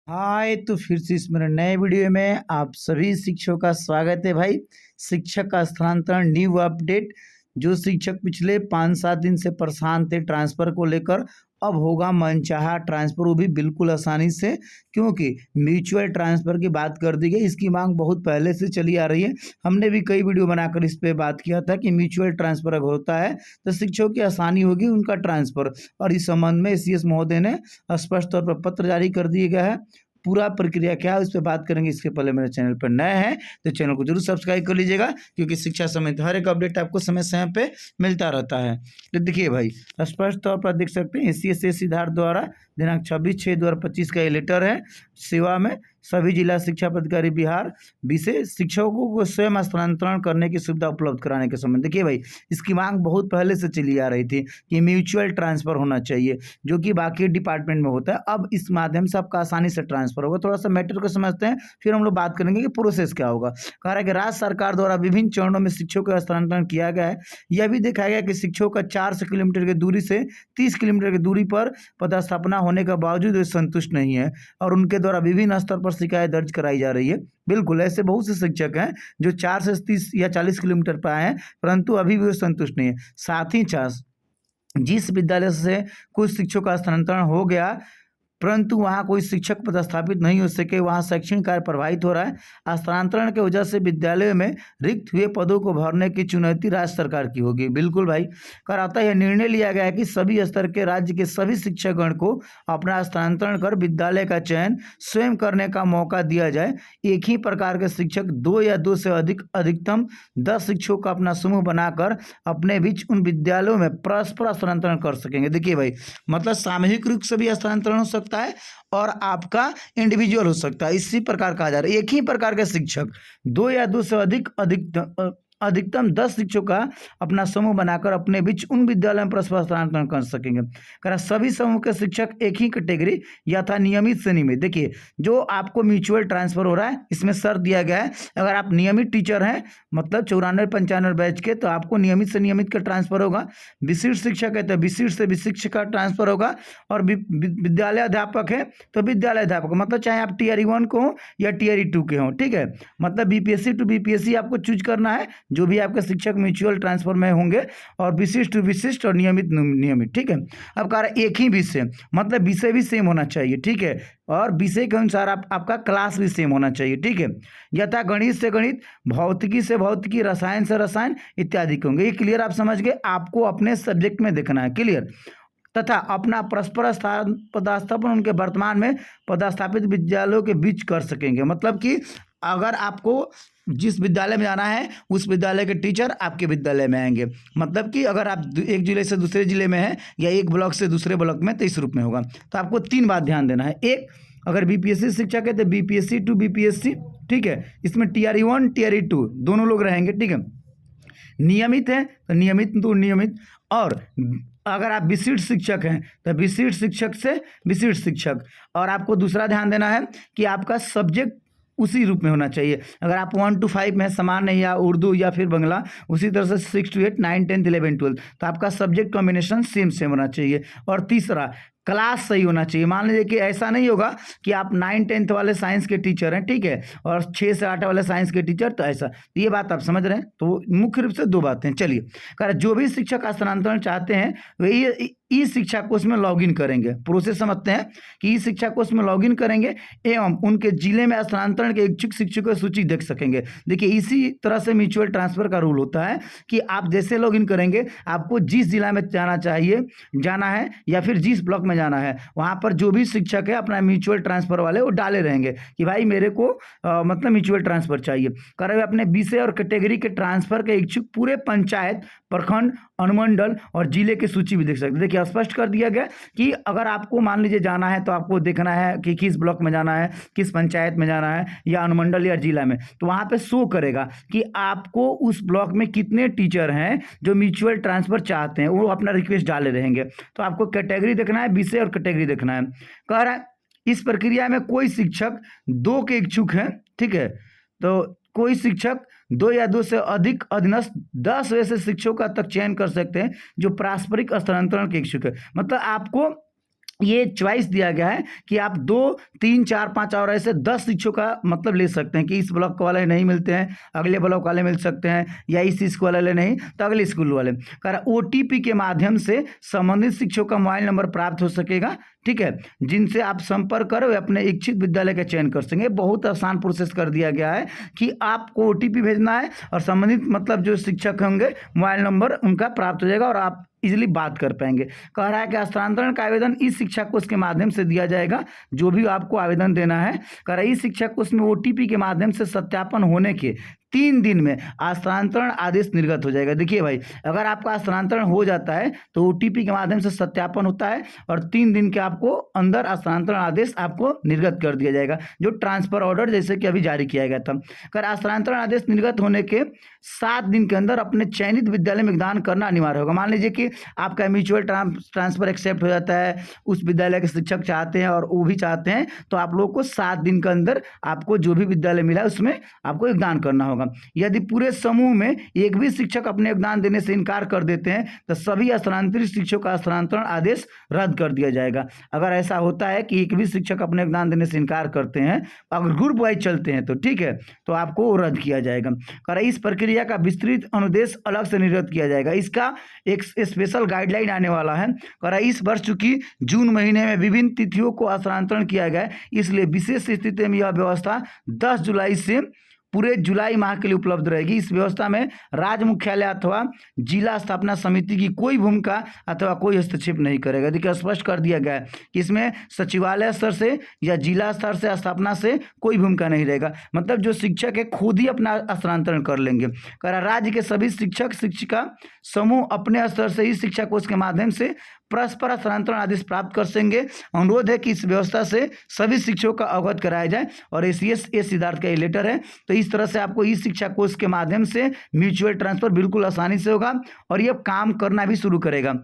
हाय, तो फिर से इस मेरे नए वीडियो में आप सभी शिक्षकों का स्वागत है भाई। शिक्षक का स्थानांतरण न्यू अपडेट। जो शिक्षक पिछले 5-7 दिन से परेशान थे ट्रांसफ़र को लेकर, अब होगा मनचाहा ट्रांसफ़र, वो भी बिल्कुल आसानी से, क्योंकि म्यूचुअल ट्रांसफ़र की बात कर दी गई। इसकी मांग बहुत पहले से चली आ रही है। हमने भी कई वीडियो बनाकर इस पे बात किया था कि म्यूचुअल ट्रांसफ़र अगर होता है तो शिक्षकों की आसानी होगी उनका ट्रांसफ़र, और इस संबंध में सीएस महोदय ने स्पष्ट तौर पर पत्र जारी कर दिया गया है। पूरा प्रक्रिया क्या है उस पर बात करेंगे। इसके पहले मेरे चैनल पर नए हैं तो चैनल को जरूर सब्सक्राइब कर लीजिएगा, क्योंकि शिक्षा संबंधित हर एक अपडेट आपको समय समय पे मिलता रहता है। तो देखिए भाई, स्पष्ट तौर पर देख सकते हैं एससी सिद्धार्थ द्वारा दिनांक 26/6/2025 का ये लेटर है। सेवा में सभी जिला शिक्षा पदाधिकारी बिहार विशेष शिक्षकों को स्वयं स्थानांतरण करने की सुविधा उपलब्ध कराने के संबंध। देखिए भाई, इसकी मांग बहुत पहले से चली आ रही थी कि म्यूचुअल ट्रांसफ़र होना चाहिए, जो कि बाकी डिपार्टमेंट में होता है। अब इस माध्यम से आपका आसानी से ट्रांसफ़र होगा। थोड़ा सा मैटर को समझते हैं, फिर हम लोग बात करेंगे कि प्रोसेस क्या होगा। कह रहा है कि राज्य सरकार द्वारा विभिन्न चरणों में शिक्षकों का स्थानांतरण किया गया है। यह भी देखा गया कि शिक्षकों का 400 किलोमीटर की दूरी से 30 किलोमीटर की दूरी पर पदस्थापना होने के बावजूद वे संतुष्ट नहीं है, और उनके द्वारा विभिन्न स्तर पर शिकायत दर्ज कराई जा रही है। बिल्कुल ऐसे बहुत से शिक्षक हैं जो 4 से 30 या 40 किलोमीटर पर आए हैं, परंतु अभी भी वो संतुष्ट नहीं है। साथ ही जिस विद्यालय से कुछ शिक्षकों का स्थानांतरण हो गया परंतु वहाँ कोई शिक्षक पदस्थापित नहीं हो सके, वहाँ शैक्षणिक कार्य प्रभावित हो रहा है। स्थानांतरण की वजह से विद्यालयों में रिक्त हुए पदों को भरने की चुनौती राज्य सरकार की होगी। बिल्कुल भाई, कराता यह निर्णय लिया गया है कि सभी स्तर के राज्य के सभी शिक्षकगण को अपना स्थानांतरण कर विद्यालय का चयन स्वयं करने का मौका दिया जाए। एक ही प्रकार के शिक्षक 2 या 2 से अधिक अधिकतम 10 शिक्षकों का अपना समूह बनाकर अपने बीच उन विद्यालयों में परस्पर स्थानांतरण कर सकेंगे। देखिए भाई, मतलब सामूहिक रूप से भी स्थानांतरण हो सकता है और आपका इंडिविजुअल हो सकता है। इसी प्रकार कहा जा रहा है एक ही प्रकार के शिक्षक 2 या 2 से अधिकतम 10 शिक्षकों का अपना समूह बनाकर अपने बीच उन विद्यालयों में परस्पर स्थानांतरण कर सकेंगे। कारण सभी समूह के शिक्षक एक ही कैटेगरी या था नियमित से नियमित। देखिए, जो आपको म्यूचुअल ट्रांसफर हो रहा है इसमें शर्त दिया गया है, अगर आप नियमित टीचर हैं मतलब 94-95 बैच के, तो आपको नियमित से नियमित का ट्रांसफर होगा। विशिष्ट शिक्षक है तो विशिष्ट से विशिष्ट का ट्रांसफर होगा, और विद्यालय अध्यापक है तो विद्यालय अध्यापक, मतलब चाहे आप टीआर 1 को हो या टीआर 2 के हों, ठीक है। मतलब बीपीएससी टू बीपीएससी आपको चूज करना है, जो भी आपके शिक्षक म्यूचुअल ट्रांसफर में होंगे, और विशिष्ट टू विशिष्ट और नियमित नियमित, ठीक है। अब कह रहे एक ही विषय, मतलब विषय भी सेम होना चाहिए, ठीक है, और विषय के अनुसार आपका क्लास भी सेम होना चाहिए, ठीक है। यथा गणित से गणित, भौतिकी से भौतिकी, रसायन से रसायन इत्यादि होंगे। ये क्लियर आप समझ गए, आपको अपने सब्जेक्ट में देखना है, क्लियर। तथा अपना परस्पर पदस्थापन उनके वर्तमान में पदस्थापित विद्यालयों के बीच कर सकेंगे। मतलब कि अगर आपको जिस विद्यालय में जाना है उस विद्यालय के टीचर आपके विद्यालय में आएंगे। मतलब कि अगर आप एक जिले से दूसरे जिले में हैं या एक ब्लॉक से दूसरे ब्लॉक में, तो इस रूप में होगा। तो आपको 3 बात ध्यान देना है। एक, अगर बीपीएससी शिक्षक है तो बीपीएससी टू बीपीएससी, ठीक है, इसमें टीआर 1 टीआर 2 दोनों लोग रहेंगे, ठीक है। नियमित है तो नियमित तो नियमित, और अगर आप विशिष्ट शिक्षक हैं तो विशिष्ट शिक्षक से विशिष्ट शिक्षक। और आपको दूसरा ध्यान देना है कि आपका सब्जेक्ट उसी रूप में होना चाहिए। अगर आप 1 to 5 में समान है, या उर्दू या फिर बंगला, उसी तरह से 6 to 8, 9, 10, 11, 12, तो आपका सब्जेक्ट कॉम्बिनेशन सेम होना चाहिए। और तीसरा, क्लास सही होना चाहिए। मान लीजिए कि ऐसा नहीं होगा कि आप 9-10 वाले साइंस के टीचर हैं, ठीक है, और 6 से 8 वाले साइंस के टीचर, तो ऐसा, ये बात आप समझ रहे हैं। तो मुख्य रूप से 2 बातें। चलिए, कारण जो भी शिक्षक स्थानांतरण चाहते हैं वही ई शिक्षा कोष में लॉगिन करेंगे। प्रोसेस समझते हैं कि ई शिक्षा कोष में लॉगिन करेंगे एवं उनके जिले में स्थानांतरण के इच्छुक शिक्षकों की सूची देख सकेंगे। देखिए, इसी तरह से म्यूचुअल ट्रांसफर का रूल होता है कि आप जैसे लॉगिन करेंगे, आपको जिस जिला में जाना है या फिर जिस ब्लॉक में जाना है, वहाँ पर जो भी शिक्षक है अपना म्यूचुअल ट्रांसफर वाले वो डाले रहेंगे कि भाई मेरे को मतलब म्यूचुअल ट्रांसफर चाहिए। करे अपने विषय और कैटेगरी के ट्रांसफर के इच्छुक पूरे पंचायत, प्रखंड, अनुमंडल और जिले की सूची भी देख सकते हैं। देखिए, स्पष्ट कर दिया गया कि अगर आपको मान लीजिए जाना है तो आपको देखना है कि किस ब्लॉक में जाना है, किस पंचायत में जाना है, या अनुमंडल या जिला में, तो वहाँ पे शो करेगा कि आपको उस ब्लॉक में कितने टीचर हैं जो म्यूचुअल ट्रांसफर चाहते हैं, वो अपना रिक्वेस्ट डाले रहेंगे। तो आपको कैटेगरी देखना है, विषय और कैटेगरी देखना है। कह रहा है इस प्रक्रिया में कोई शिक्षक 2 के इच्छुक हैं, ठीक है, तो कोई शिक्षक 2 या 2 से अधिक अधीनस्थ 10 वैसे शिक्षकों का तक चयन कर सकते हैं जो पारस्परिक स्थानांतरण के इच्छुक है। मतलब आपको ये चॉइस दिया गया है कि आप 2, 3, 4, 5 और ऐसे 10 शिक्षकों का मतलब ले सकते हैं कि इस ब्लॉक वाले नहीं मिलते हैं, अगले ब्लॉक वाले मिल सकते हैं, या इस स्कूल वाले नहीं तो अगले स्कूल वाले। कर OTP के माध्यम से संबंधित शिक्षकों का मोबाइल नंबर प्राप्त हो सकेगा, ठीक है, जिनसे आप संपर्क कर अपने इच्छित विद्यालय का चयन कर सकेंगे। बहुत आसान प्रोसेस कर दिया गया है कि आपको OTP भेजना है और संबंधित मतलब जो शिक्षक होंगे मोबाइल नंबर उनका प्राप्त हो जाएगा और आप इजिली बात कर पाएंगे। कह रहा है कि हस्तांतरण का आवेदन इस शिक्षा कोष के माध्यम से दिया जाएगा, जो भी आपको आवेदन देना है। कह रहा है इस शिक्षा कोष में OTP के माध्यम से सत्यापन होने के 3 दिन में हस्तांतरण आदेश निर्गत हो जाएगा। देखिए भाई, अगर आपका हस्तांतरण हो जाता है तो OTP के माध्यम से सत्यापन होता है और 3 दिन के आपको अंदर हस्तांतरण आदेश आपको निर्गत कर दिया जाएगा, जो ट्रांसफर ऑर्डर जैसे कि अभी जारी किया गया था। कर हस्तांतरण आदेश निर्गत होने के 7 दिन के अंदर अपने चयनित विद्यालय में योगदान करना अनिवार्य होगा। मान लीजिए कि आपका म्यूचुअल ट्रांसफर एक्सेप्ट हो जाता है, उस विद्यालय के शिक्षक चाहते हैं और वो भी चाहते हैं, तो आप लोग को 7 दिन के अंदर आपको जो भी विद्यालय मिला है उसमें आपको योगदान करना होगा। यदि पूरे समूह में एक भी शिक्षक अपने योगदान देने से इनकार कर देते हैं तो सभी स्थानांतरित शिक्षकों का हस्तांतरण आदेश रद्द कर दिया जाएगा। अगर ऐसा होता है कि एक भी शिक्षक अपने योगदान देने से इनकार करते हैं, अगर ग्रुप वाइज चलते हैं तो ठीक है, तो आपको रद्द किया जाएगा। कर इस प्रक्रिया का विस्तृत अनुदेश अलग से निर्गत किया जाएगा। इसका एक स्पेशल गाइडलाइन आने वाला है। कर इस वर्ष चूंकि जून महीने में विभिन्न तिथियों को हस्तांतरण किया गया है, इसलिए विशेष स्थिति में यह व्यवस्था 10 जुलाई से पूरे जुलाई माह के लिए उपलब्ध रहेगी। इस व्यवस्था में राज्य मुख्यालय अथवा जिला स्थापना समिति की कोई भूमिका अथवा कोई हस्तक्षेप नहीं करेगा। देखिए स्पष्ट कर दिया गया है कि इसमें सचिवालय स्तर से या जिला स्तर से स्थापना से कोई भूमिका नहीं रहेगा। मतलब जो शिक्षक है खुद ही अपना हस्तांतरण कर लेंगे। कह राज्य के सभी शिक्षक शिक्षिका समूह अपने स्तर से इस शिक्षा कोष के माध्यम से परस्पर हस्तांतरण आदेश प्राप्त कर सकेंगे। अनुरोध है कि इस व्यवस्था से सभी शिक्षकों का अवगत कराया जाए और ACS सिद्धार्थ का ये लेटर है। तो इस तरह से आपको इस शिक्षा कोष के माध्यम से म्यूचुअल ट्रांसफर बिल्कुल आसानी से होगा और ये काम करना भी शुरू करेगा।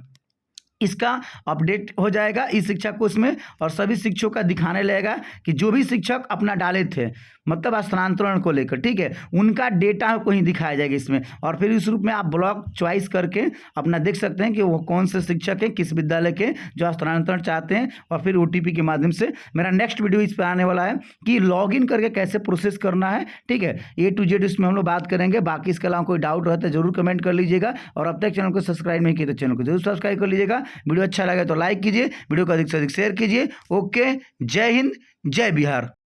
इसका अपडेट हो जाएगा इस शिक्षा कोष में और सभी शिक्षकों का दिखाने लगेगा कि जो भी शिक्षक अपना डाले थे मतलब हस्तांतरण को लेकर, ठीक है, उनका डेटा को ही दिखाया जाएगा इसमें। और फिर इस रूप में आप ब्लॉक चॉइस करके अपना देख सकते हैं कि वो कौन से शिक्षक हैं किस विद्यालय के जो हस्तांतरण चाहते हैं। और फिर OTP के माध्यम से मेरा नेक्स्ट वीडियो इस पर आने वाला है कि लॉगिन करके कैसे प्रोसेस करना है, ठीक है, A to Z इसमें हम लोग बात करेंगे। बाकी इसके अलावा कोई डाउट रहता है जरूर कमेंट कर लीजिएगा और अब तक चैनल को सब्सक्राइब नहीं किया तो चैनल को जरूर सब्सक्राइब कर लीजिएगा। वीडियो अच्छा लगे तो लाइक कीजिए, वीडियो को अधिक से अधिक शेयर कीजिए। ओके, जय हिंद, जय बिहार।